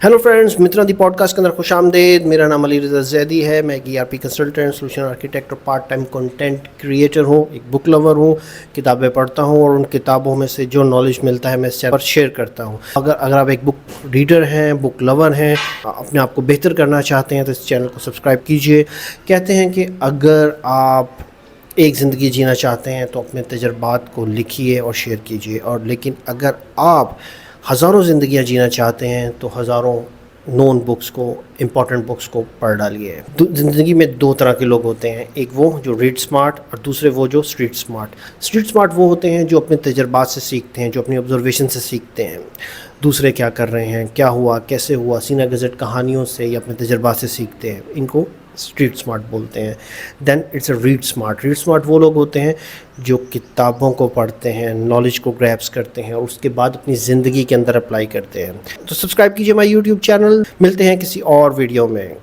Hello friends, Mitra the podcast के अंदर खुश आमदेद। मेरा नाम अली रज़ा ज़ैदी है। मैं एक ERP कंसल्टेंट, सोल्यूशन आर्किटेक्ट और पार्ट टाइम कंटेंट क्रिएटर हूँ। एक बुक लवर हूँ, किताबें पढ़ता हूँ और उन किताबों में से जो नॉलेज मिलता है मैं इस चैनल पर शेयर करता हूँ। अगर आप एक बुक रीडर हैं, बुक लवर हैं, अपने आप को बेहतर करना चाहते हैं तो इस चैनल को सब्सक्राइब कीजिए। कहते हैं कि अगर आप एक ज़िंदगी जीना चाहते हैं तो अपने तजर्बात को लिखिए और शेयर कीजिए, और लेकिन अगर आप हज़ारों ज़िंदगियां जीना चाहते हैं तो हज़ारों नोन बुक्स को, इम्पॉर्टेंट बुक्स को पढ़ डालिए। ज़िंदगी में दो तरह के लोग होते हैं, एक वो जो रीड स्मार्ट और दूसरे वो जो स्ट्रीट स्मार्ट। स्ट्रीट स्मार्ट वो होते हैं जो अपने तजर्बात से सीखते हैं, जो अपनी ऑब्जर्वेशन से सीखते हैं, दूसरे क्या कर रहे हैं, क्या हुआ, कैसे हुआ, सीना गज़ट कहानियों से या अपने तजर्बात से सीखते हैं। इनको स्ट्रीट स्मार्ट बोलते हैं। Then it's a read smart. Read smart वो लोग होते हैं जो किताबों को पढ़ते हैं, नॉलेज को ग्रैब्स करते हैं और उसके बाद अपनी ज़िंदगी के अंदर अप्लाई करते हैं। तो सब्सक्राइब कीजिए माय यूट्यूब चैनल। मिलते हैं किसी और वीडियो में।